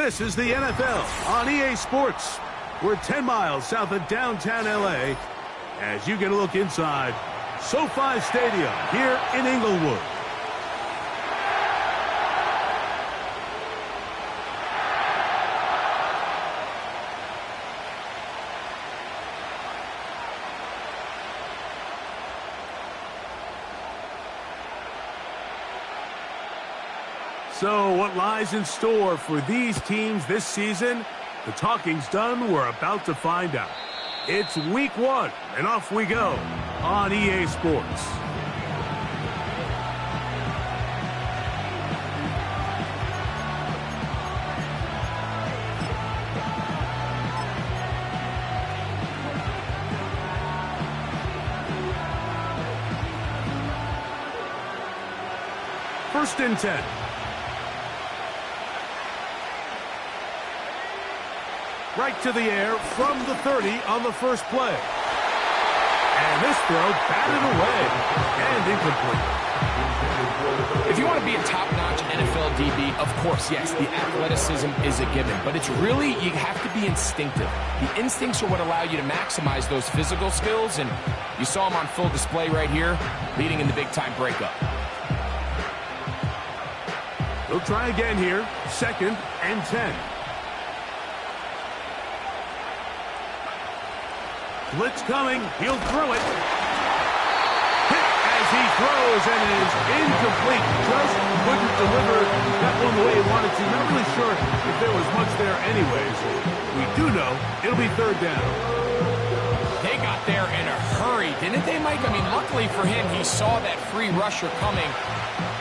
This is the NFL on EA Sports. We're 10 miles south of downtown LA as you get a look inside SoFi Stadium here in Inglewood. So what lies in store for these teams this season? The talking's done. We're about to find out. It's week 1, and off we go on EA Sports. First and 10. Right to the air from the 30 on the first play. And this throw batted away and incomplete. If you want to be a top-notch NFL DB, of course, yes, the athleticism is a given. But it's really, you have to be instinctive. The instincts are what allow you to maximize those physical skills. And you saw him on full display right here, leading in the big-time breakup. He'll try again here. Second and 10. Blitz coming. He'll throw it. Hit as he throws, and it is incomplete. Just couldn't deliver that one the way he wanted to. Not really sure if there was much there anyways. We do know it'll be third down. They got there in a hurry, didn't they, Mike? I mean, luckily for him, he saw that free rusher coming,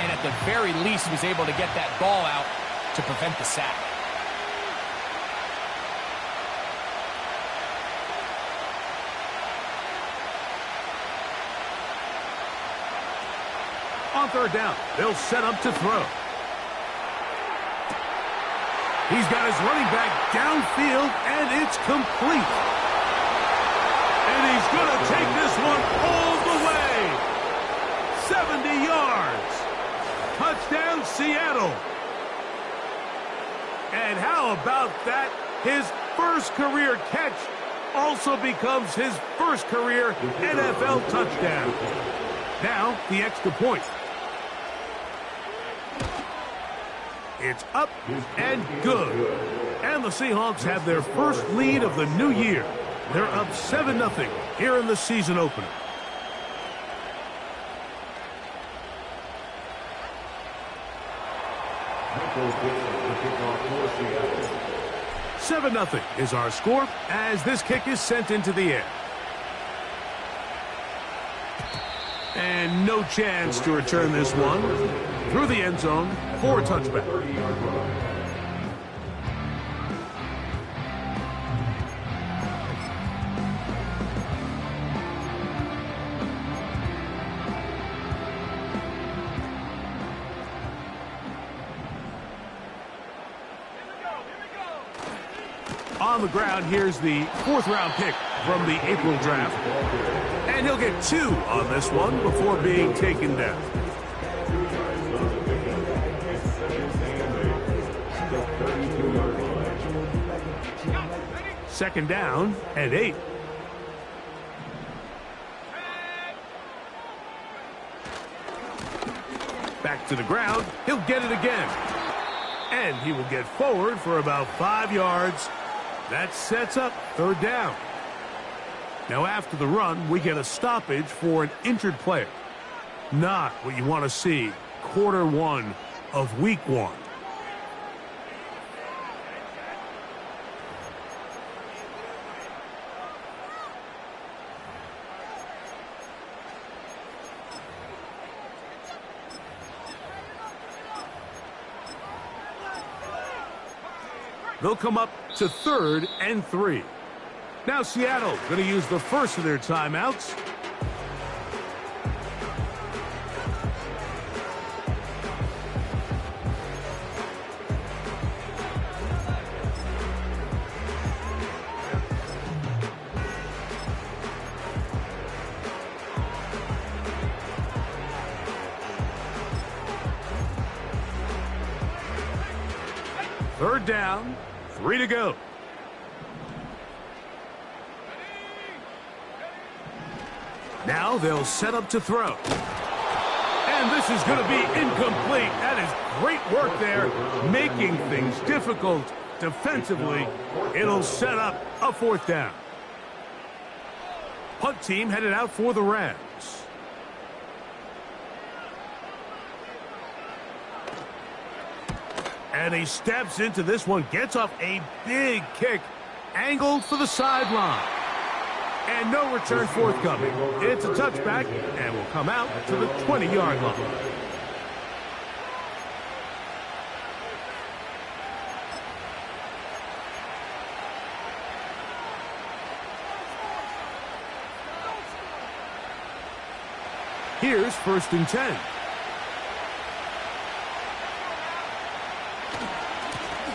and at the very least was able to get that ball out to prevent the sack. 3rd down. They'll set up to throw. He's got his running back downfield, and it's complete. And he's going to take this one all the way. 70 yards. Touchdown, Seattle. And how about that? His first career catch also becomes his first career NFL touchdown. Now, the extra point. It's up and good. And the Seahawks have their first lead of the new year. They're up 7-0 here in the season opener. Seven 0 is our score as this kick is sent into the air. And no chance to return this one through the end zone for a touchback. On the ground, here's the 4th-round pick from the April draft. And he'll get 2 on this one before being taken down. Second down and 8. Back to the ground. He'll get it again. And he will get forward for about 5 yards. That sets up 3rd down. Now after the run, we get a stoppage for an injured player. Not what you want to see quarter 1 of week 1. They'll come up to 3rd and 3. Now Seattle going to use the first of their timeouts. Third down 3 to go. Now they'll set up to throw. And this is going to be incomplete. That is great work there, making things difficult defensively. It'll set up a 4th down. Punt team headed out for the Rams. And he steps into this one, gets off a big kick, angled for the sideline. And no return forthcoming. It's a touchback and will come out to the 20-yard line. Here's 1st and 10.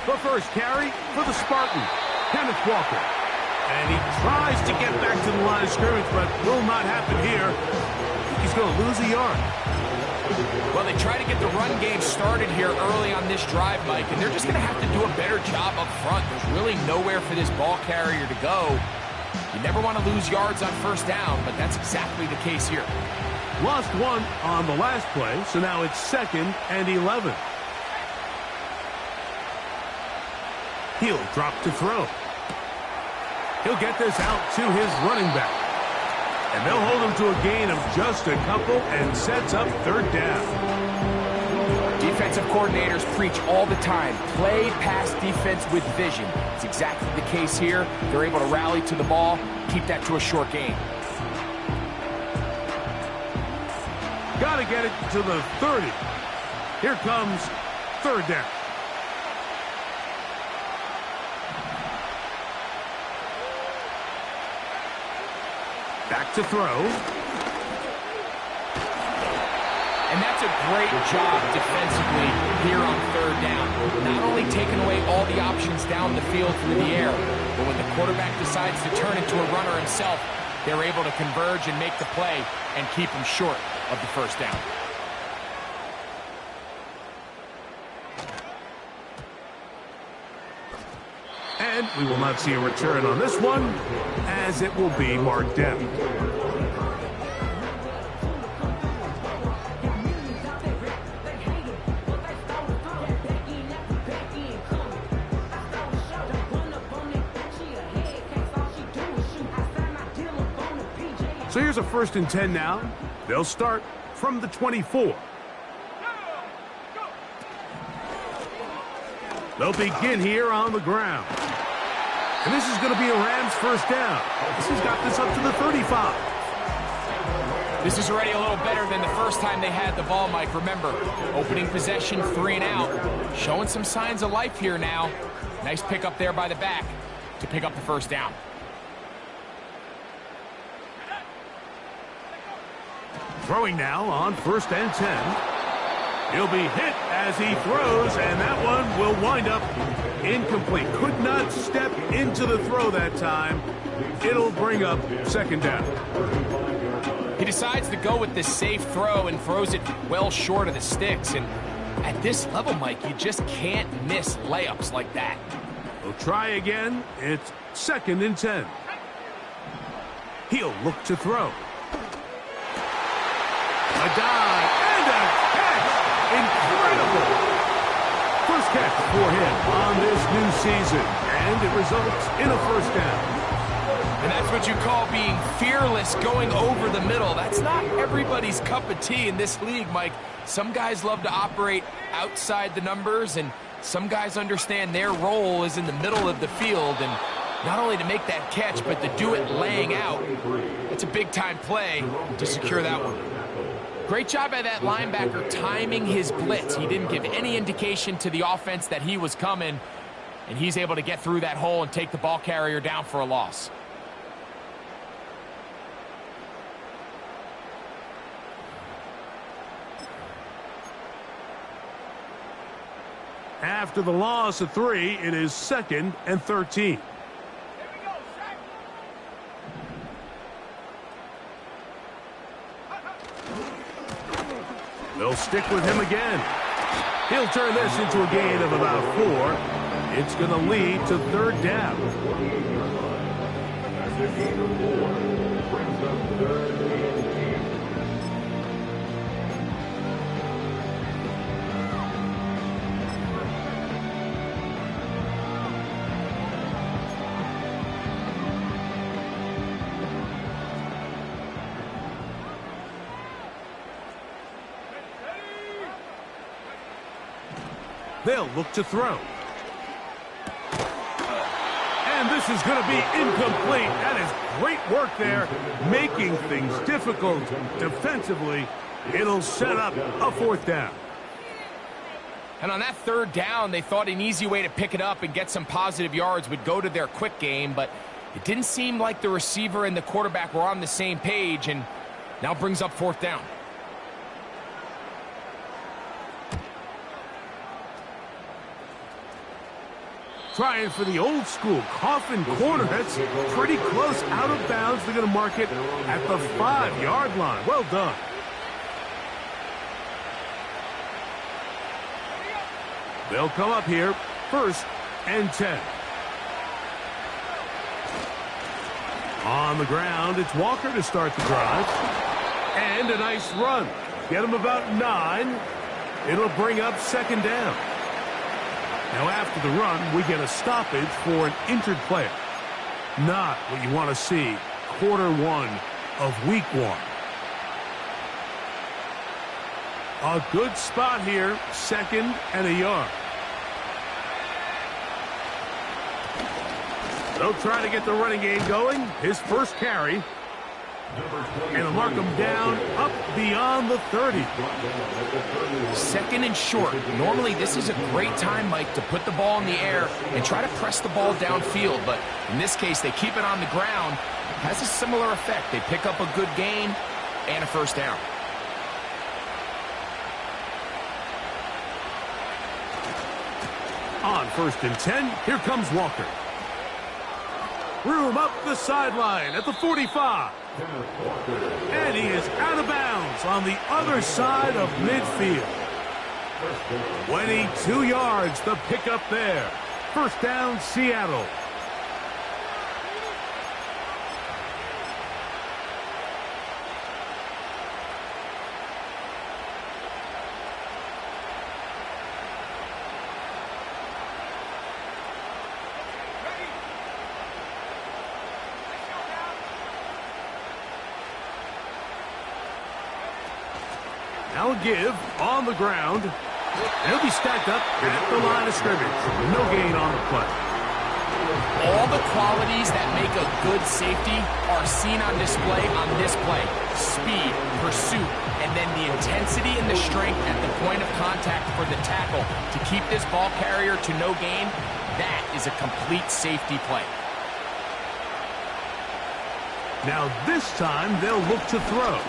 The first carry for the Spartan, Kenneth Walker. And he tries to get back to the line of scrimmage, but will not happen here. He's going to lose a yard. Well, they try to get the run game started here early on this drive, Mike, and they're just going to have to do a better job up front. There's really nowhere for this ball carrier to go. You never want to lose yards on 1st down, but that's exactly the case here. Lost 1 on the last play, so now it's 2nd and 11. He'll drop to throw. He'll get this out to his running back. And they'll hold him to a gain of just a couple and sets up 3rd down. Defensive coordinators preach all the time, play pass defense with vision. It's exactly the case here. They're able to rally to the ball, keep that to a short gain. Got to get it to the 30. Here comes 3rd down. Back to throw. And that's a great job defensively here on 3rd down. Not only taking away all the options down the field through the air, but when the quarterback decides to turn into a runner himself, they're able to converge and make the play and keep him short of the 1st down. And we will not see a return on this one, as it will be marked down. So here's a 1st and 10 now. They'll start from the 24. They'll begin here on the ground. And this is going to be a Rams 1st down. This has got this up to the 35. This is already a little better than the first time they had the ball, Mike. Remember, opening possession, 3 and out. Showing some signs of life here now. Nice pick up there by the back to pick up the 1st down. Throwing now on 1st and 10. He'll be hit as he throws, and that one will wind up incomplete. Could not step into the throw that time. It'll bring up 2nd down. He decides to go with this safe throw and throws it well short of the sticks. And at this level, Mike, you just can't miss layups like that. He'll try again. It's 2nd and 10. He'll look to throw. A dive and a catch. Incredible. First catch for him on this new season, and it results in a 1st down. And that's what you call being fearless, going over the middle. That's not everybody's cup of tea in this league, Mike. Some guys love to operate outside the numbers, and some guys understand their role is in the middle of the field, and not only to make that catch, but to do it laying out. It's a big-time play to secure that one. Great job by that linebacker timing his blitz. He didn't give any indication to the offense that he was coming, and he's able to get through that hole and take the ball carrier down for a loss. After the loss of 3, it is 2nd and 13. They'll stick with him again. He'll turn this into a gain of about 4. It's going to lead to third down. They'll look to throw. And this is going to be incomplete. That is great work there, making things difficult defensively. It'll set up a fourth down. And on that third down, they thought an easy way to pick it up and get some positive yards would go to their quick game, but it didn't seem like the receiver and the quarterback were on the same page, and now brings up fourth down. Trying for the old school coffin corner. That's pretty close out of bounds. They're going to mark it at the 5-yard line. Well done. They'll come up here, 1st and 10. On the ground, it's Walker to start the drive. And a nice run. Get him about 9. It'll bring up 2nd down. Now after the run, we get a stoppage for an injured player. Not what you want to see quarter 1 of week 1. A good spot here, 2nd and a yard. They'll try to get the running game going. His first carry. And they'll mark him down up beyond the 30. 2nd and short. Normally, this is a great time, Mike, to put the ball in the air and try to press the ball downfield. But in this case, they keep it on the ground. Has a similar effect. They pick up a good gain and a first down. On 1st and 10, here comes Walker. Room up the sideline at the 45. And he is out of bounds on the other side of midfield. 22 yards, the pickup there. First down, Seattle. Now a give on the ground. He'll be stacked up at the line of scrimmage. No gain on the play. All the qualities that make a good safety are seen on display on this play. Speed, pursuit, and then the intensity and the strength at the point of contact for the tackle to keep this ball carrier to no gain. That is a complete safety play. Now this time they'll look to throw.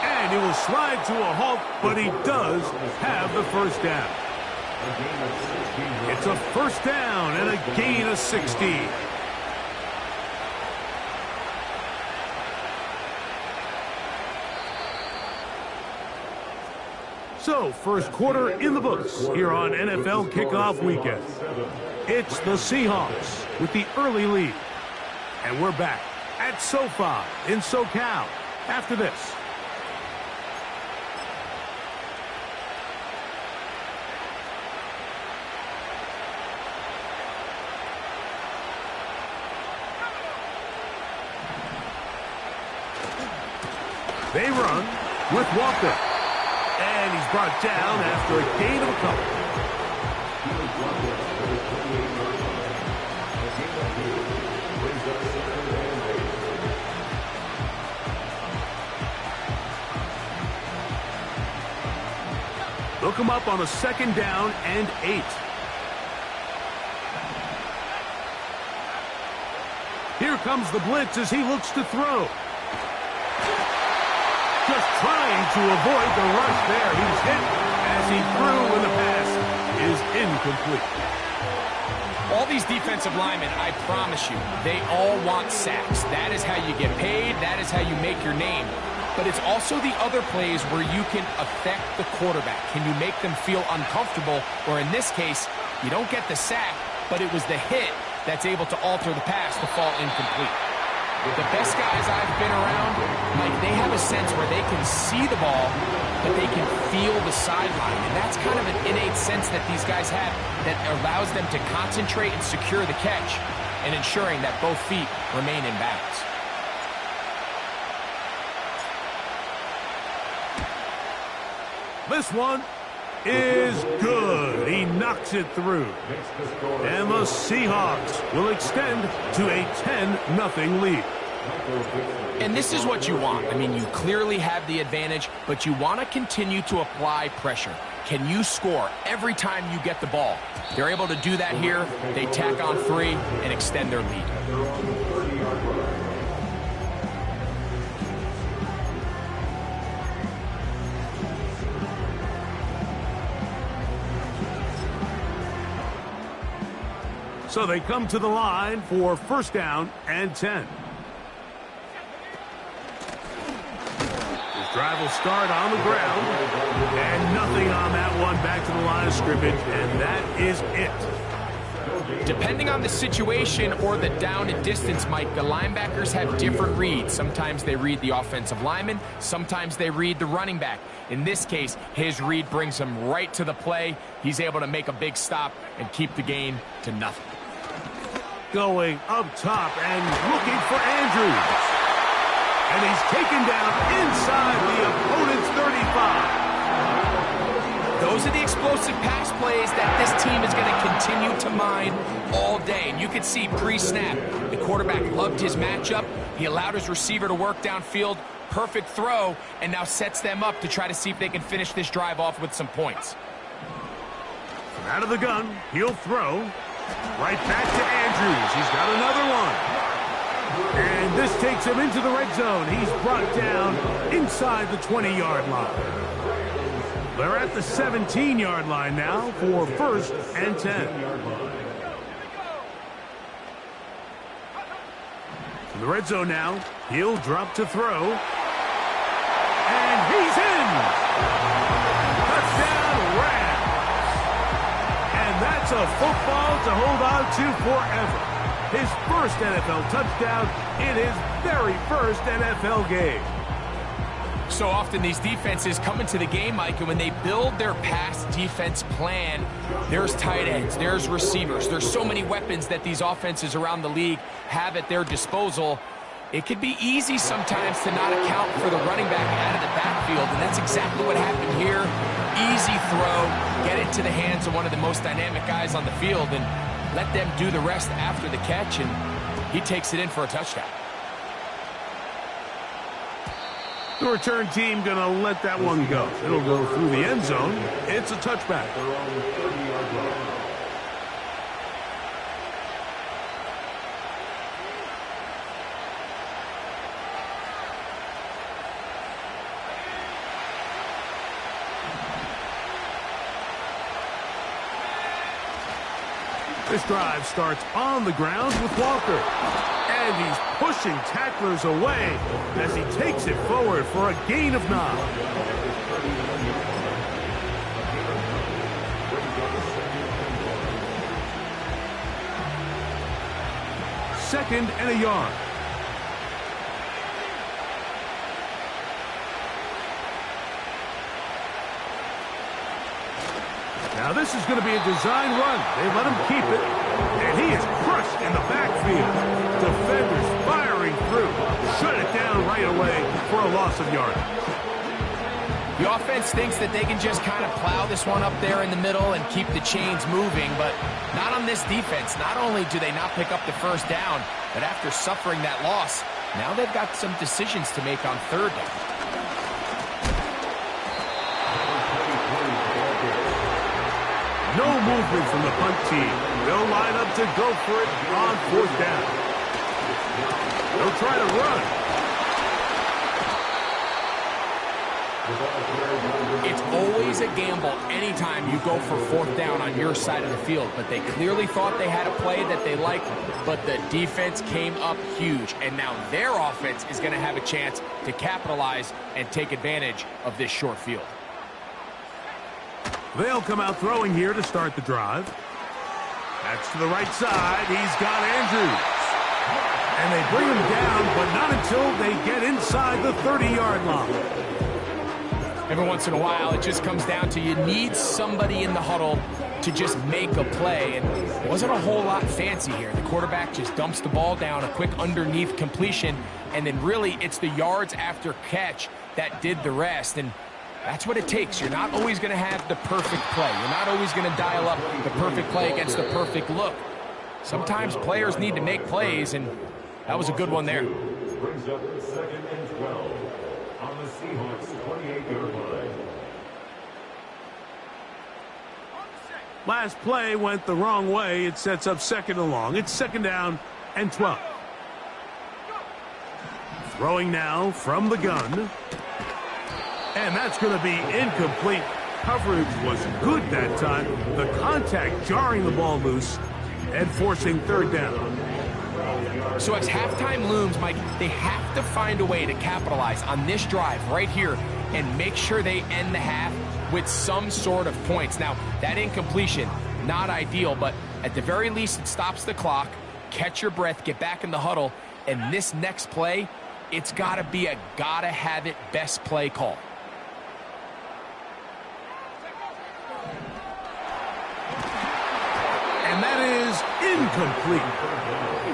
And he will slide to a halt, but he does have the first down. It's a first down and a gain of 16. So, first quarter in the books here on NFL Kickoff Weekend. It's the Seahawks with the early lead. And we're back at SoFi in SoCal after this. They run with Walker. And he's brought down after a gain of a couple. Look him up on a 2nd down and 8. Here comes the blitz as he looks to throw. Just trying to avoid the rush there. He was hit as he threw when the pass is incomplete. All these defensive linemen, I promise you, they all want sacks. That is how you get paid. That is how you make your name. but it's also the other plays where you can affect the quarterback. Can you make them feel uncomfortable? Or in this case, you don't get the sack, but it was the hit that's able to alter the pass to fall incomplete. The best guys I've been around, Mike, they have a sense where they can see the ball, but they can feel the sideline. And that's kind of an innate sense that these guys have that allows them to concentrate and secure the catch and ensuring that both feet remain in balance. This one is good. He knocks it through. And the Seahawks will extend to a 10-0 lead. And this is what you want. I mean, you clearly have the advantage, but you want to continue to apply pressure. Can you score every time you get the ball? They're able to do that here. They tack on 3 and extend their lead. So they come to the line for first down and 10. This drive will start on the ground. And nothing on that one. Back to the line of scrimmage, and that is it. Depending on the situation or the down and distance, Mike, the linebackers have different reads. Sometimes they read the offensive lineman. Sometimes they read the running back. In this case, his read brings him right to the play. He's able to make a big stop and keep the gain to nothing. Going up top and looking for Andrews. And he's taken down inside the opponent's 35. Those are the explosive pass plays that this team is going to continue to mine all day. And you can see pre-snap, the quarterback loved his matchup. He allowed his receiver to work downfield. Perfect throw, and now sets them up to try to see if they can finish this drive off with some points. From out of the gun, he'll throw. Right back to Andrews. He's got another one. And this takes him into the red zone. He's brought down inside the 20-yard line. They're at the 17-yard line now for first and 10. In the red zone now, he'll drop to throw. And he's in! Touchdown, Rams! And that's a football to hold on to forever. His first NFL touchdown in his very first NFL game. So often these defenses come into the game, Mike, and when they build their pass defense plan, there's tight ends, there's receivers, there's so many weapons that these offenses around the league have at their disposal. It could be easy sometimes to not account for the running back out of the backfield, and that's exactly what happened here. Easy throw, get it to the hands of one of the most dynamic guys on the field, and let them do the rest after the catch, and he takes it in for a touchdown. The return team going to let that one go. It'll go through the end zone. It's a touchback. This drive starts on the ground with Walker. And he's pushing tacklers away as he takes it forward for a gain of 9. Second and a yard. Now this is going to be a design run. They let him keep it, and he is crushed in the backfield. Defenders firing through. Shut it down right away for a loss of yardage. The offense thinks that they can just kind of plow this one up there in the middle and keep the chains moving, but not on this defense. Not only do they not pick up the first down, but after suffering that loss, now they've got some decisions to make on third down. No movement from the punt team. They'll line up to go for it on fourth down. They'll try to run. It's always a gamble anytime you go for fourth down on your side of the field, but they clearly thought they had a play that they liked, but the defense came up huge, and now their offense is going to have a chance to capitalize and take advantage of this short field. They'll come out throwing here to start the drive. That's to the right side. He's got Andrews. And they bring him down, but not until they get inside the 30-yard line. Every once in a while, it just comes down to you need somebody in the huddle to just make a play. And it wasn't a whole lot fancy here. The quarterback just dumps the ball down, a quick underneath completion, and then really it's the yards after catch that did the rest. And that's what it takes. You're not always going to have the perfect play. You're not always going to dial up the perfect play against the perfect look. Sometimes players need to make plays, and that was a good one there. Brings up 2nd and 12 on the Seahawks 28-yard line. Last play went the wrong way. It sets up 2nd and long. It's 2nd down and 12. Throwing now from the gun. And that's going to be incomplete. Coverage was good that time. The contact jarring the ball loose and forcing 3rd down. So as halftime looms, Mike, they have to find a way to capitalize on this drive right here and make sure they end the half with some sort of points. Now, that incompletion, not ideal, but at the very least, it stops the clock. Catch your breath, get back in the huddle, and this next play, it's got to be a gotta-have-it best play call. And that is incomplete.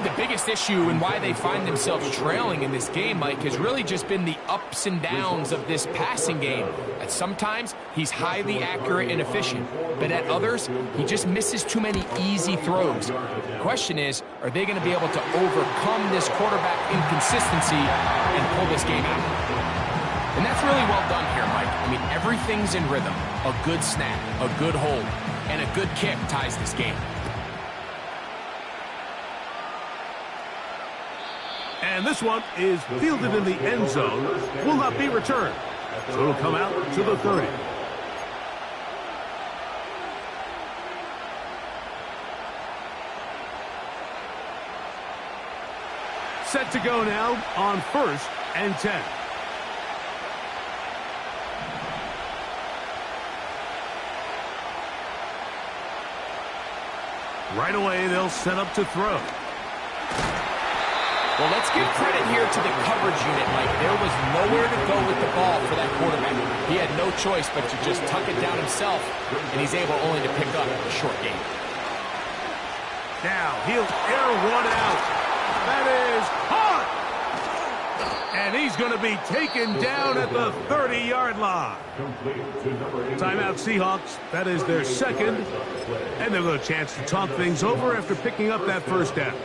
The biggest issue and why they find themselves trailing in this game, Mike, has really just been the ups and downs of this passing game. At sometimes, he's highly accurate and efficient, but at others, he just misses too many easy throws. The question is, are they going to be able to overcome this quarterback inconsistency and pull this game out? And that's really well done here, Mike. I mean, everything's in rhythm. A good snap, a good hold, and a good kick ties this game. And this one is fielded in the end zone. Will not be returned. So it'll come out to the 30. Set to go now on 1st and 10. Right away, they'll set up to throw. Well, let's give credit here to the coverage unit, Mike. There was nowhere to go with the ball for that quarterback. He had no choice but to just tuck it down himself, and he's able only to pick up a short gain. Now, he'll air one out. That is hard. And he's going to be taken down at the 30-yard line. Timeout Seahawks. That is their 2nd. And they've got a chance to talk things over after picking up that 1st down.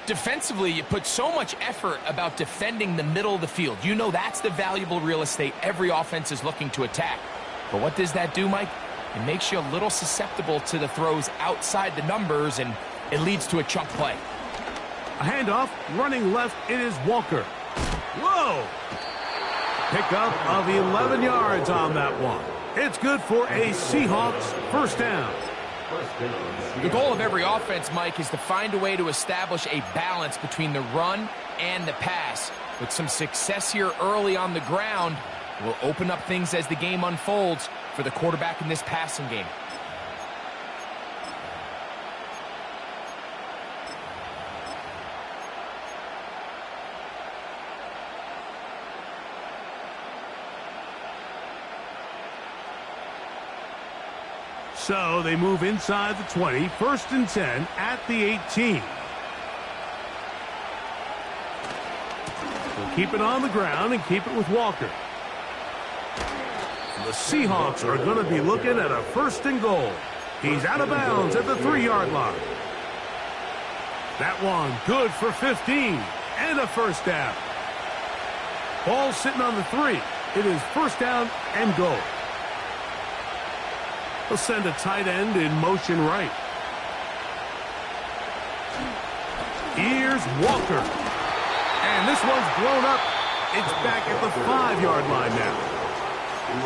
Defensively, you put so much effort about defending the middle of the field. You know that's the valuable real estate every offense is looking to attack. But what does that do, Mike? It makes you a little susceptible to the throws outside the numbers, and it leads to a chunk play. A handoff, running left, it is Walker. Whoa! Pickup of 11 yards on that one. It's good for a Seahawks 1st down. The goal of every offense, Mike, is to find a way to establish a balance between the run and the pass. With some success here early on the ground, will open up things as the game unfolds for the quarterback in this passing game. So they move inside the 20, 1st and 10 at the 18. We'll keep it on the ground and keep it with Walker. And the Seahawks are going to be looking at a 1st and goal. He's out of bounds at the 3-yard line. That one good for 15 and a 1st down. Ball sitting on the 3. It is 1st down and goal. They'll send a tight end in motion right. Here's Walker. And this one's blown up It's back at the 5-yard line now.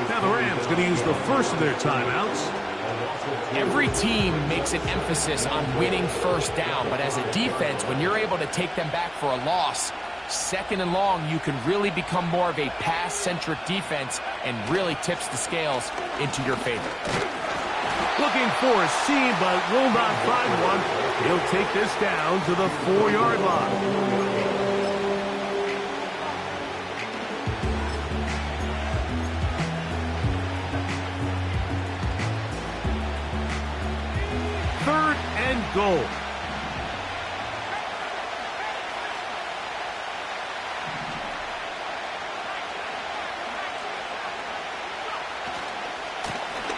Now the Rams going to use the first of their timeouts. Every team makes an emphasis on winning first down, but as a defense, when you're able to take them back for a loss, second and long, you can really become more of a pass-centric defense and really tips the scales into your favor. Looking for a seam, but will not find one. He'll take this down to the 4-yard line. Third and goal.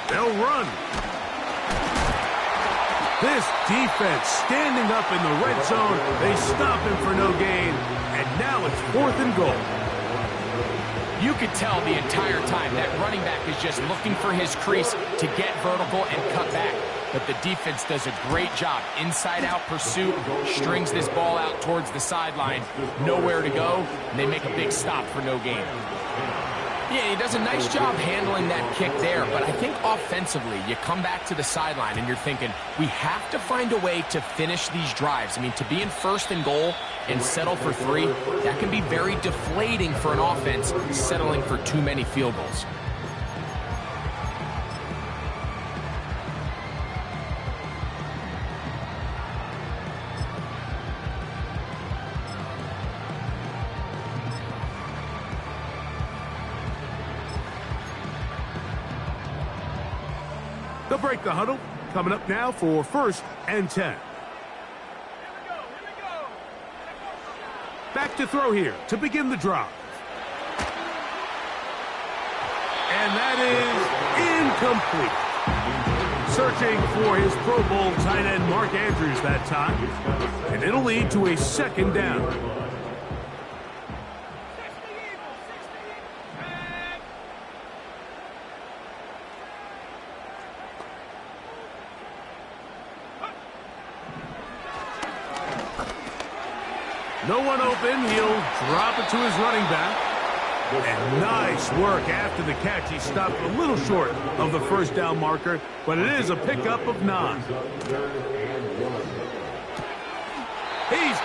They'll run. This defense standing up in the red zone. They stop him for no gain, and now it's 4th and goal. You could tell the entire time that running back is just looking for his crease to get vertical and cut back. But the defense does a great job. Inside-out pursuit, strings this ball out towards the sideline. Nowhere to go, and they make a big stop for no gain. Yeah, he does a nice job handling that kick there, but I think offensively, you come back to the sideline and you're thinking, we have to find a way to finish these drives. I mean, to be in 1st and goal and settle for 3, that can be very deflating for an offense settling for too many field goals. They'll break the huddle. Coming up now for 1st and 10. Back to throw here to begin the drive. And that is incomplete. Searching for his Pro Bowl tight end Mark Andrews that time. And it'll lead to a 2nd down. No one open. He'll drop it to his running back. And nice work after the catch. He stopped a little short of the 1st down marker, but it is a pickup of 9. He's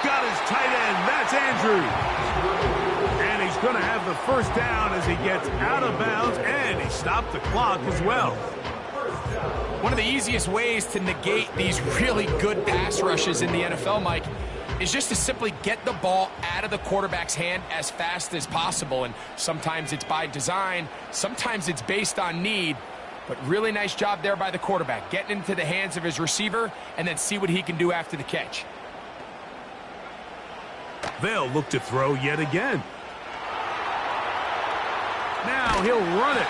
got his tight end. That's Andrews. And he's going to have the 1st down as he gets out of bounds, and he stopped the clock as well. One of the easiest ways to negate these really good pass rushes in the NFL, Mike, is just to simply get the ball out of the quarterback's hand as fast as possible. And sometimes it's by design, sometimes it's based on need, but really nice job there by the quarterback, getting into the hands of his receiver and then see what he can do after the catch. They'll look to throw yet again. Now he'll run it.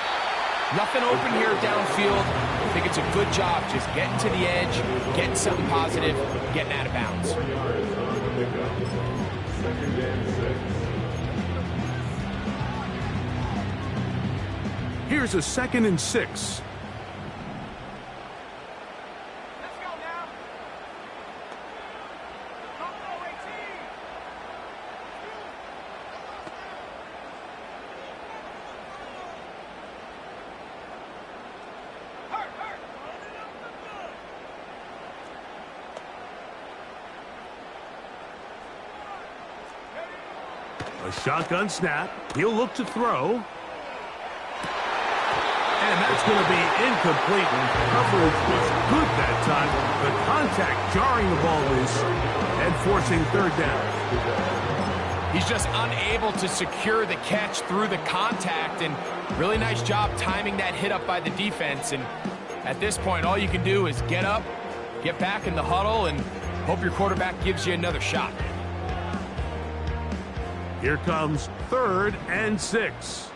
Nothing open here downfield. I think it's a good job just getting to the edge, getting something positive, getting out of bounds. Here's a 2nd and 6. Let's go now. A shotgun snap. He'll look to throw. And that's going to be incomplete. Coverage was good that time. The contact jarring the ball loose and forcing 3rd down. He's just unable to secure the catch through the contact, and really nice job timing that hit up by the defense. And at this point, all you can do is get up, get back in the huddle, and hope your quarterback gives you another shot. Here comes 3rd and 6.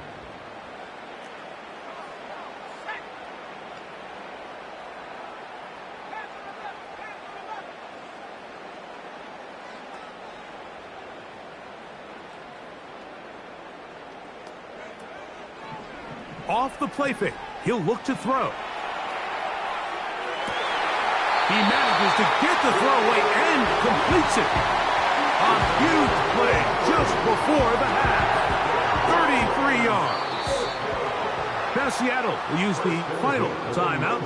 Off the play fake. He'll look to throw. He manages to get the throw away and completes it. A huge play just before the half. 33 yards. Now Seattle will use the final timeout.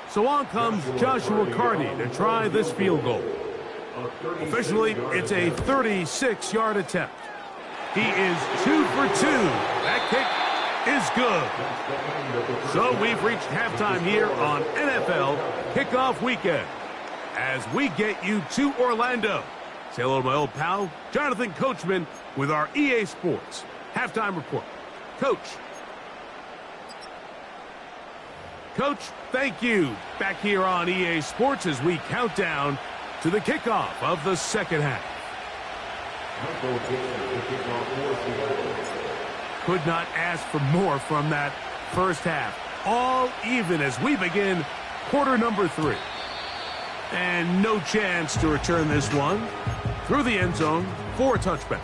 So on comes Joshua Carney to try this field goal. Officially, it's a 36-yard attempt. He is 2 for 2. That kick is good. So we've reached halftime here on NFL Kickoff Weekend. As we get you to Orlando. Say hello to my old pal, Jonathan Coachman, with our EA Sports Halftime Report. Coach. Coach, thank you. Back here on EA Sports as we count down to the kickoff of the second half. Could not ask for more from that first half. All even as we begin quarter number 3. And no chance to return this one through the end zone for a touchback.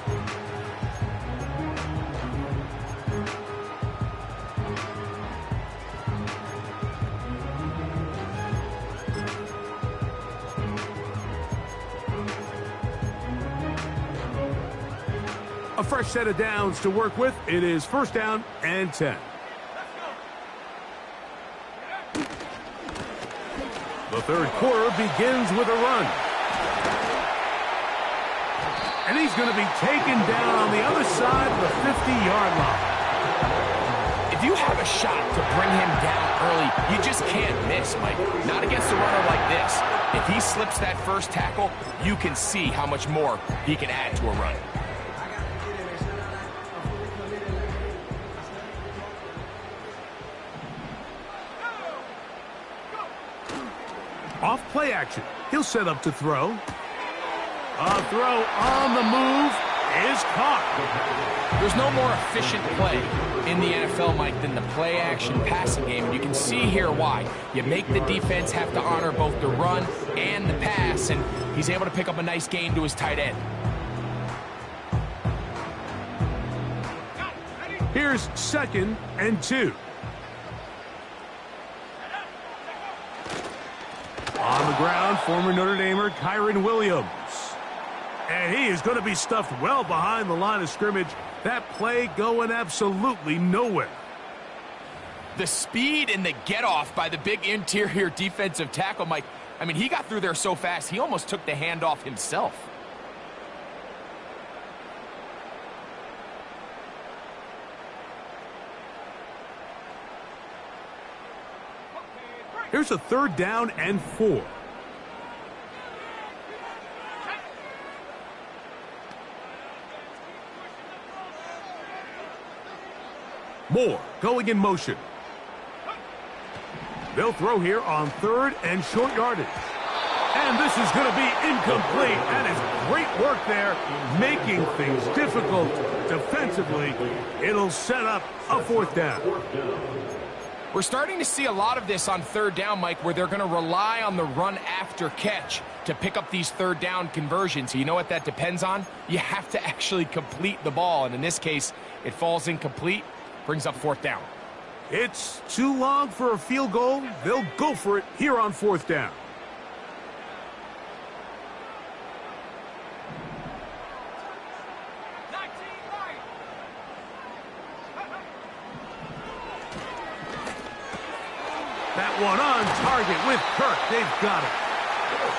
A fresh set of downs to work with. It is first down and 10. The third quarter begins with a run. And he's going to be taken down on the other side of the 50-yard line. If you have a shot to bring him down early, you just can't miss, Mike. Not against a runner like this. If he slips that first tackle, you can see how much more he can add to a run. Off play action. He'll set up to throw. A throw on the move is caught. There's no more efficient play in the NFL, Mike, than the play action passing game. And you can see here why. You make the defense have to honor both the run and the pass, and he's able to pick up a nice gain to his tight end. Here's 2nd and 2. On the ground, former Notre Damer Kyron Williams. And he is going to be stuffed well behind the line of scrimmage. That play going absolutely nowhere. The speed and the get-off by the big interior defensive tackle, Mike. I mean, he got through there so fast, he almost took the handoff himself. Here's a third down and 4. Moore going in motion. They'll throw here on 3rd and short yardage. And this is going to be incomplete. That is great work there, making things difficult defensively. It'll set up a 4th down. We're starting to see a lot of this on 3rd down, Mike, where they're going to rely on the run after catch to pick up these 3rd down conversions. So you know what that depends on? You have to actually complete the ball. And in this case, it falls incomplete, brings up 4th down. It's too long for a field goal. They'll go for it here on 4th down. That one on target with Kirk. They've got it.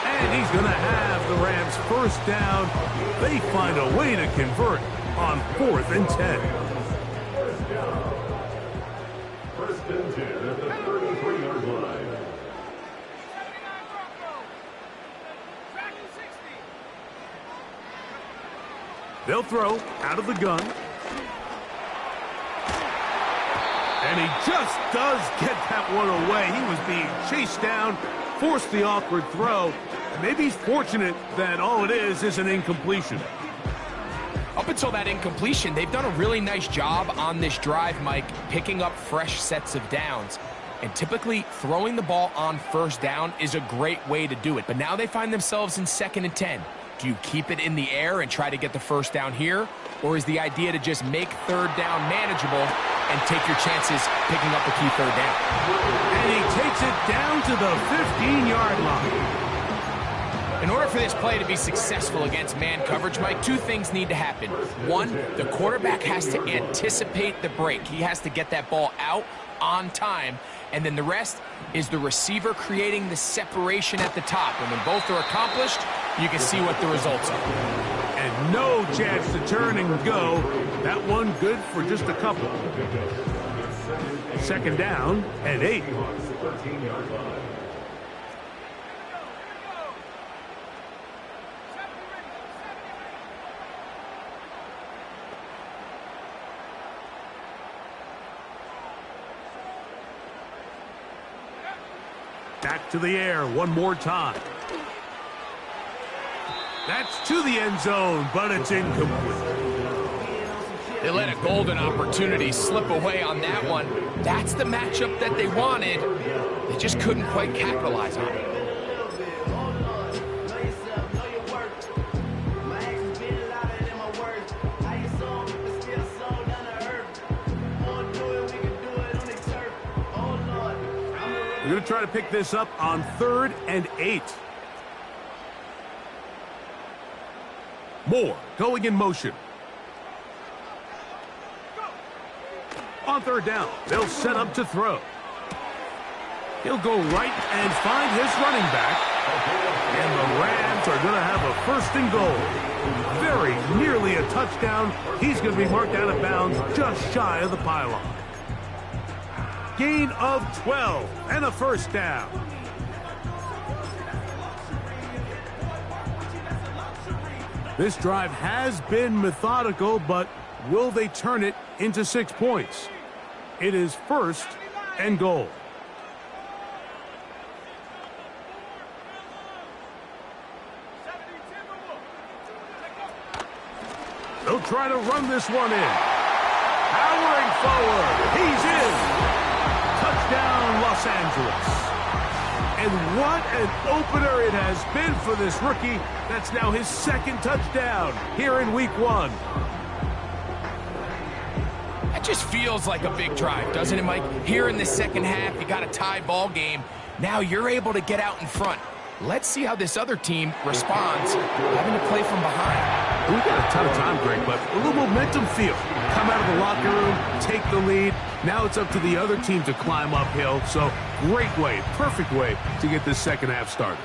And he's going to have the Rams first down. They find a way to convert on 4th and 10. First and 10 at the 33-yard line. They'll throw out of the gun. And he just does get that one away. He was being chased down, forced the awkward throw. Maybe he's fortunate that all it is an incompletion. Up until that incompletion, they've done a really nice job on this drive, Mike, picking up fresh sets of downs. And typically, throwing the ball on 1st down is a great way to do it. But now they find themselves in 2nd and 10. Do you keep it in the air and try to get the 1st down here? Or is the idea to just make 3rd down manageable and take your chances picking up the key 3rd down? And he takes it down to the 15-yard line. In order for this play to be successful against man coverage, Mike, two things need to happen. One, the quarterback has to anticipate the break. He has to get that ball out on time. And then the rest is the receiver creating the separation at the top. And when both are accomplished, you can see what the results are. And no chance to turn and go. That one good for just a couple. Second down and 8. Back to the air one more time. That's to the end zone, but it's incomplete. They let a golden opportunity slip away on that one. That's the matchup that they wanted. They just couldn't quite capitalize on it. We're going to try to pick this up on 3rd and 8. Moore going in motion. On 3rd down, they'll set up to throw. He'll go right and find his running back. And the Rams are going to have a 1st and goal. Very nearly a touchdown. He's going to be marked out of bounds just shy of the pylon. Gain of 12 and a 1st down. This drive has been methodical, but will they turn it into 6 points? It is 1st and goal. They'll try to run this one in. Powering forward. He's in. Touchdown, Los Angeles. And what an opener it has been for this rookie. That's now his 2nd touchdown here in week 1. That just feels like a big drive, doesn't it, Mike? Here in the second half, you got a tie ball game. Now you're able to get out in front. Let's see how this other team responds, having to play from behind. We've got a ton of time, Greg, but a little momentum feel. Come out of the locker room, take the lead. Now it's up to the other team to climb uphill. So great way, perfect way to get this second half started.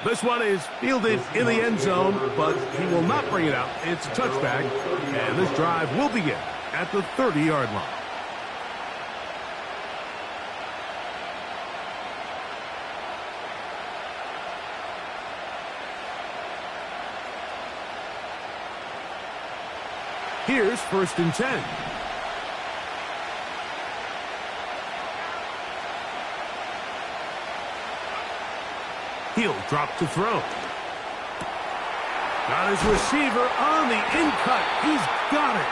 This one is fielded in the end zone, but he will not bring it out. It's a touchback, and this drive will begin at the 30-yard line. Here's 1st and 10. He'll drop to throw. Got his receiver on the in-cut. He's got it.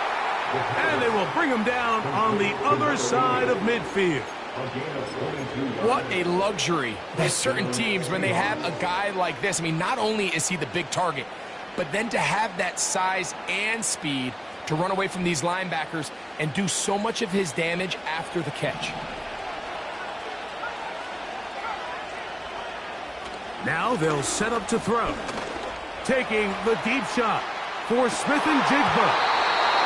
And they will bring him down on the other side of midfield. What a luxury that certain teams, when they have a guy like this, I mean, not only is he the big target, but then to have that size and speed to run away from these linebackers and do so much of his damage after the catch. Now they'll set up to throw. Taking the deep shot for Smith and Jigba.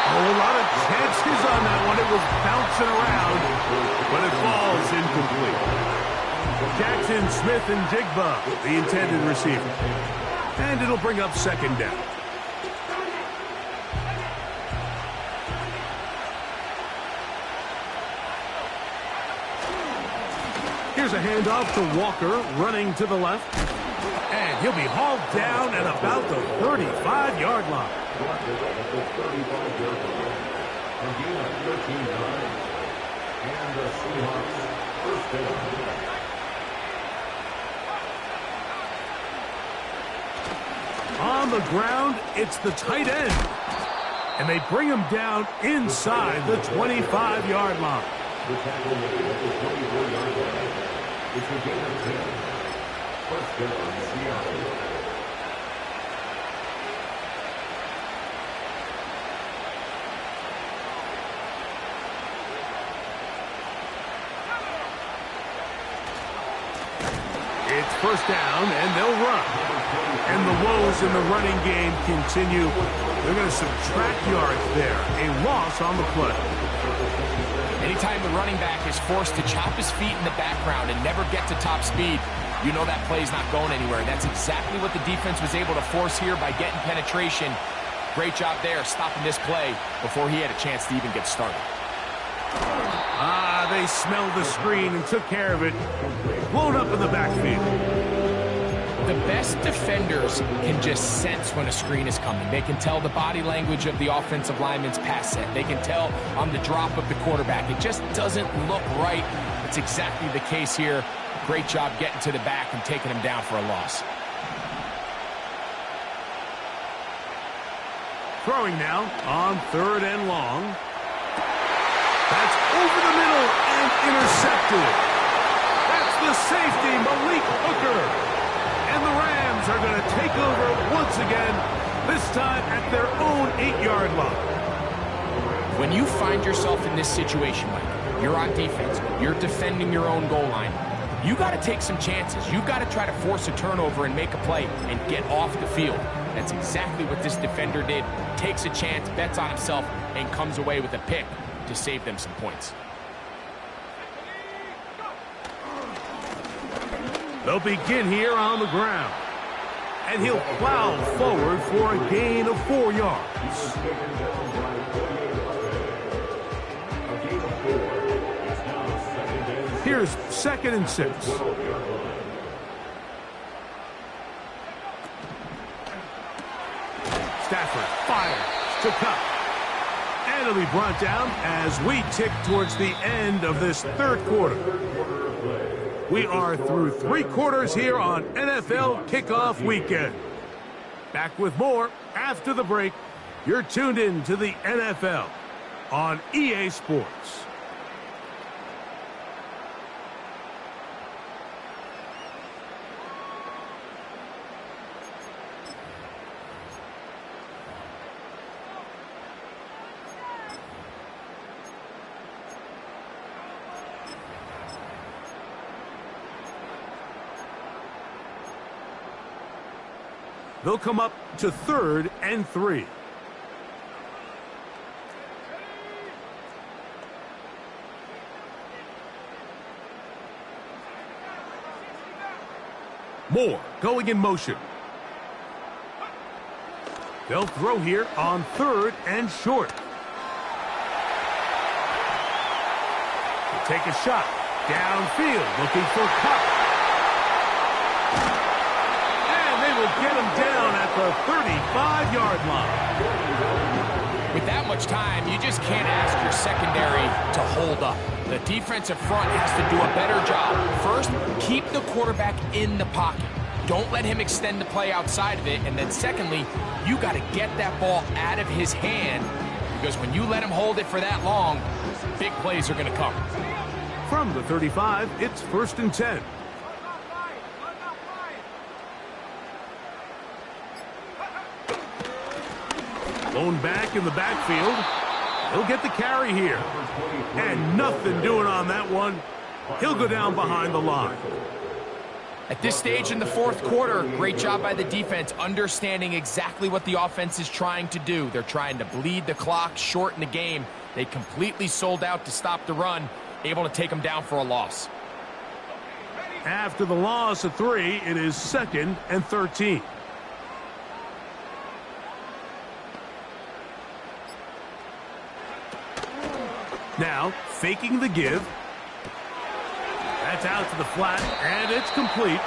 Oh, a lot of chances on that one. It was bouncing around, but it falls incomplete. Jackson, Smith, and Jigba, the intended receiver. And it'll bring up 2nd down. Here's a handoff to Walker, running to the left. And he'll be hauled down at about the 35-yard line. And the Seahawks 1st down. On the ground, it's the tight end. And they bring him down inside the 25-yard line. The tackle made at the 24-yard line. It's a gain of 10. 1st down, Seattle. It's first down, and they'll run. And the woes in the running game continue. They're going to subtract yards there. A loss on the play. Anytime the running back is forced to chop his feet in the background and never get to top speed, you know that play's not going anywhere. That's exactly what the defense was able to force here by getting penetration. Great job there stopping this play before he had a chance to even get started. They smelled the screen and took care of it. Blown up in the backfield. The best defenders can just sense when a screen is coming. They can tell the body language of the offensive lineman's pass set. They can tell on the drop of the quarterback. It just doesn't look right. It's exactly the case here. Great job getting to the back and taking him down for a loss. Throwing now on 3rd and long. That's over the middle and intercepted. That's the safety, Malik Hooker. And the Rams are going to take over once again, this time at their own 8-yard line. When you find yourself in this situation, Mike, you're on defense, you're defending your own goal line, you got to take some chances. You got to try to force a turnover and make a play and get off the field. That's exactly what this defender did. Takes a chance, bets on himself, and comes away with a pick to save them some points. They'll begin here on the ground. And he'll plow forward for a gain of 4 yards. Here's 2nd and 6. Stafford fires to Cup. And it'll be brought down as we tick towards the end of this 3rd quarter. We are through 3 quarters here on NFL Kickoff Weekend. Back with more after the break. You're tuned in to the NFL on EA Sports. They'll come up to 3rd and 3. Moore going in motion. They'll throw here on 3rd and short. They'll take a shot downfield looking for Cup. Will get him down at the 35-yard line. With that much time, you just can't ask your secondary to hold up. The defensive front has to do a better job. First, keep the quarterback in the pocket. Don't let him extend the play outside of it. And then secondly, you got to get that ball out of his hand, because when you let him hold it for that long, big plays are going to come. From the 35, it's 1st and 10. Blown back in the backfield. He'll get the carry here. And nothing doing on that one. He'll go down behind the line. At this stage in the 4th quarter, great job by the defense, understanding exactly what the offense is trying to do. They're trying to bleed the clock, shorten the game. They completely sold out to stop the run, able to take them down for a loss. After the loss of 3, it is 2nd and 13. Now, faking the give. That's out to the flat, and it's complete.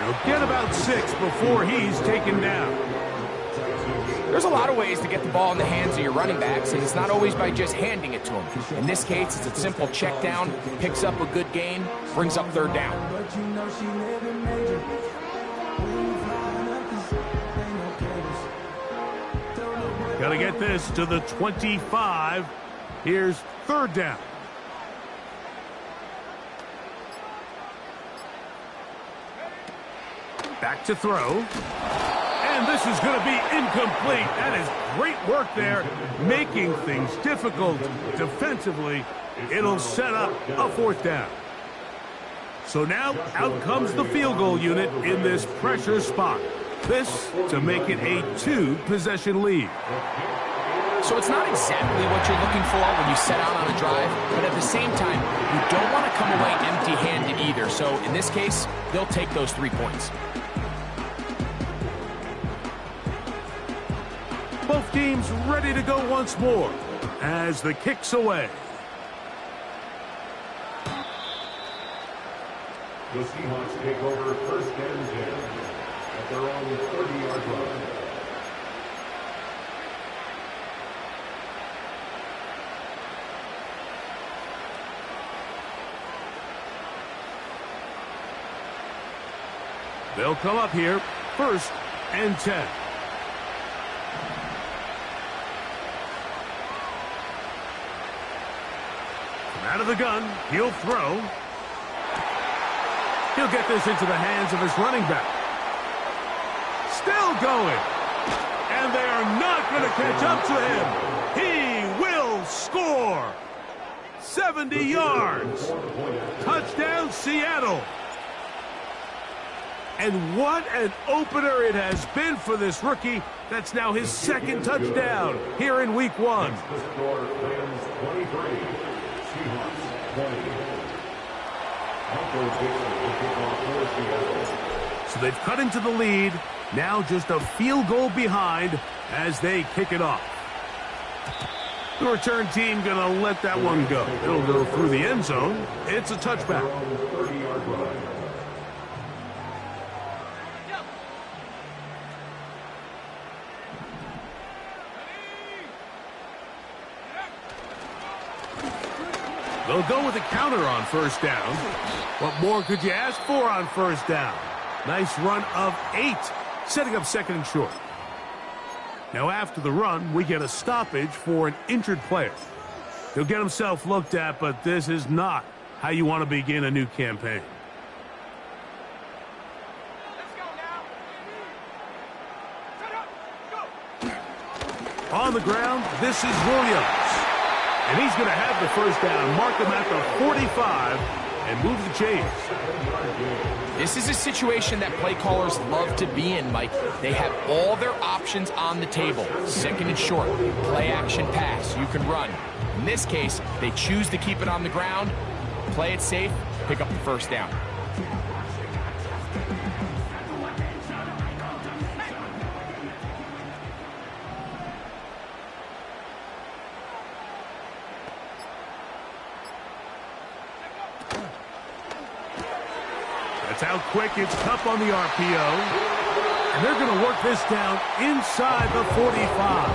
He'll get about 6 before he's taken down. There's a lot of ways to get the ball in the hands of your running backs, and it's not always by just handing it to them. In this case, it's a simple check down, picks up a good gain, brings up 3rd down. Got to get this to the 25. Here's 3rd down. Back to throw. And this is going to be incomplete. That is great work there, making things difficult defensively. It'll set up a 4th down. So now out comes the field goal unit in this pressure spot. This to make it a 2-possession lead. So it's not exactly what you're looking for when you set out on a drive, but at the same time, you don't want to come away empty-handed either. So in this case, they'll take those 3 points. Both teams ready to go once more as the kick's away. The Seahawks take over first and 10 at their own 30-yard line. They'll come up here, first and 10. From out of the gun, he'll throw. He'll get this into the hands of his running back. Still going. And they are not going to catch up to him. He will score. 70 yards. Touchdown, Seattle. And what an opener it has been for this rookie. That's now his second touchdown here in week 1. The score Rams 23, Seahawks 20. So they've cut into the lead. Now just a field goal behind as they kick it off. The return team going to let that one go. It'll go through the end zone. It's a touchback. 30-yard line. They'll go with a counter on first down. What more could you ask for on first down? Nice run of 8, setting up second and short. Now after the run, we get a stoppage for an injured player. He'll get himself looked at, but this is not how you want to begin a new campaign. Let's go now. Shut up. Go. On the ground, this is Williams. And he's going to have the first down, mark him at the 45, and move the chains. This is a situation that play callers love to be in, Mike. They have all their options on the table. Second and short, play action pass, you can run. In this case, they choose to keep it on the ground, play it safe, pick up the first down. That's how quick it's Cup on the RPO. And they're going to work this down inside the 45.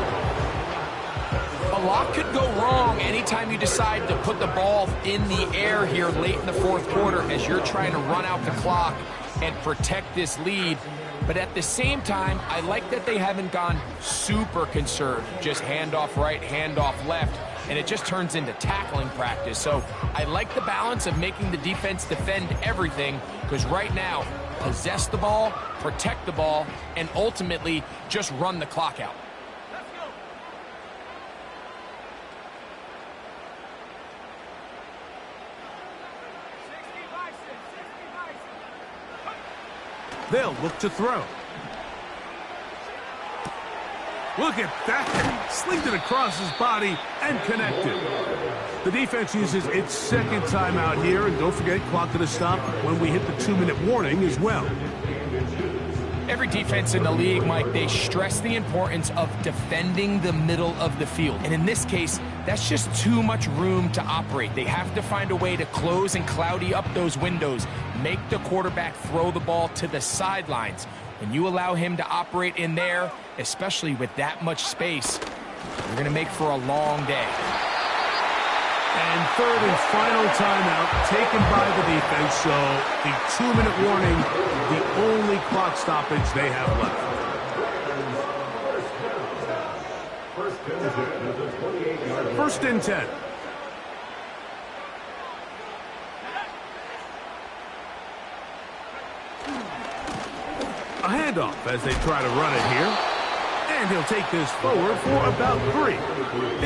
A lot could go wrong anytime you decide to put the ball in the air here late in the fourth quarter as you're trying to run out the clock and protect this lead. But at the same time, I like that they haven't gone super conserved. Just handoff right, handoff left, and it just turns into tackling practice. So I like the balance of making the defense defend everything, because right now, possess the ball, protect the ball, and ultimately just run the clock out. Let's go. They'll look to throw. Look at that. Slinged it across his body and connected. The defense uses its second timeout here, and don't forget, clock going to stop when we hit the 2-minute warning as well. Every defense in the league, Mike, they stress the importance of defending the middle of the field. And in this case, that's just too much room to operate. They have to find a way to close and cloudy up those windows, make the quarterback throw the ball to the sidelines. When you allow him to operate in there, especially with that much space, you're going to make for a long day. And third and final timeout taken by the defense, so the 2-minute warning, the only clock stoppage they have left. First and 10. A handoff as they try to run it here. And he'll take this forward for about 3.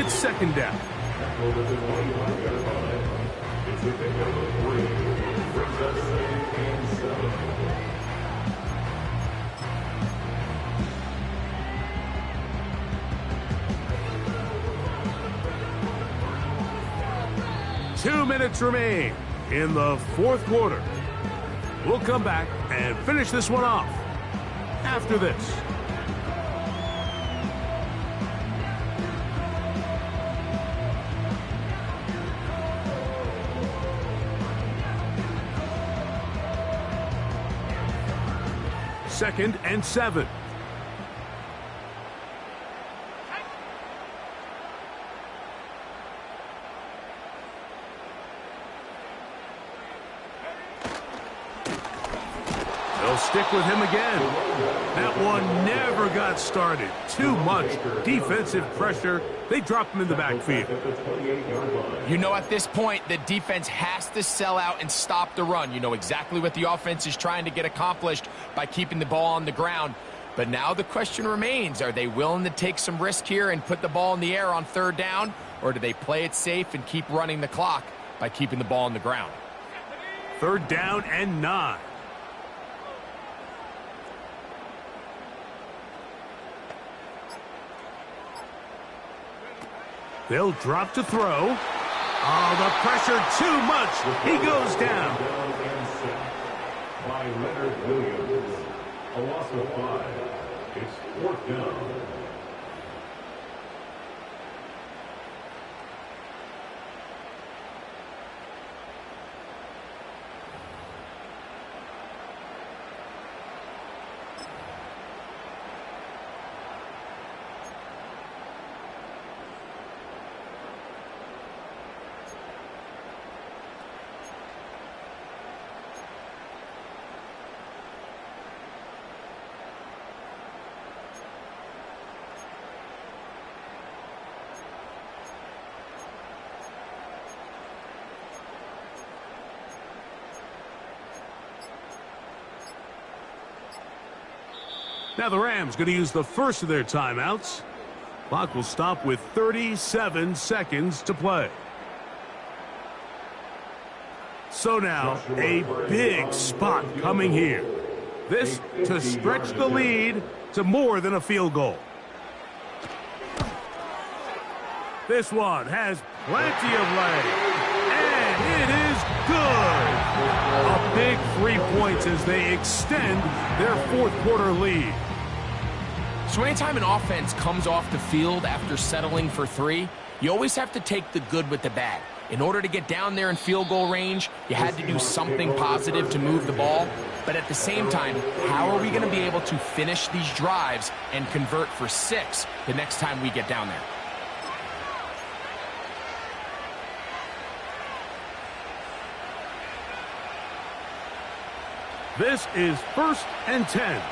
It's second down. brings us 2nd and 7. 2 minutes remain in the 4th quarter. We'll come back and finish this one off after this. Second and 7. They'll stick with him again. That one never got started. Too much defensive pressure. They dropped him in the backfield. You know, at this point, the defense has to sell out and stop the run. You know exactly what the offense is trying to get accomplished by keeping the ball on the ground. But now the question remains, are they willing to take some risk here and put the ball in the air on 3rd down? Or do they play it safe and keep running the clock by keeping the ball on the ground? 3rd down and 9. They'll drop to throw. Oh, the pressure too much. He goes down. By Leonard Williams. A loss of 5. It's 4th down. Now the Rams going to use the first of their timeouts. Clock will stop with 37 seconds to play. So now a big spot coming here. This to stretch the lead to more than a field goal. This one has plenty of leg. And it is good. A big 3 points as they extend their 4th quarter lead. So anytime an offense comes off the field after settling for 3, you always have to take the good with the bad. In order to get down there in field goal range, you had to do something positive to move the ball. But at the same time, how are we going to be able to finish these drives and convert for 6 the next time we get down there? This is 1st and 10.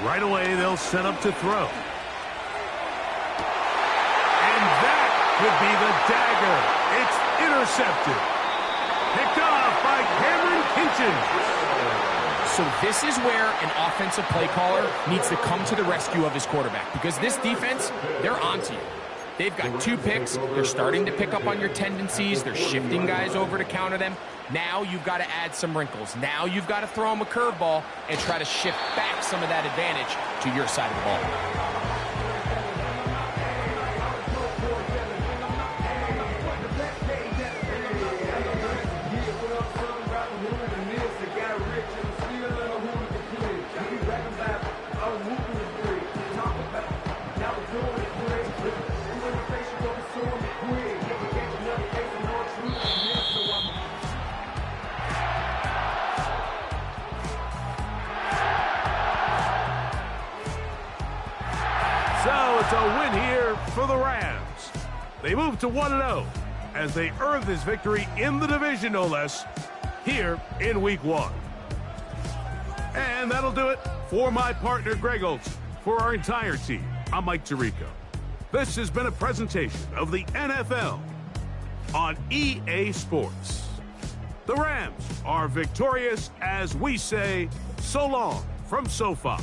Right away, they'll set up to throw. And that could be the dagger. It's intercepted. Picked off by Cameron Kinchen. So this is where an offensive play caller needs to come to the rescue of his quarterback, because this defense, they're onto you. They've got 2 picks. They're starting to pick up on your tendencies. They're shifting guys over to counter them. Now you've got to add some wrinkles. Now you've got to throw them a curveball and try to shift back some of that advantage to your side of the ball. So it's a win here for the Rams. They move to 1-0 as they earn this victory in the division, no less, here in Week 1. And that'll do it for my partner, Greg Olson. For our entire team, I'm Mike Tirico. This has been a presentation of the NFL on EA Sports. The Rams are victorious as we say so long from SoFi.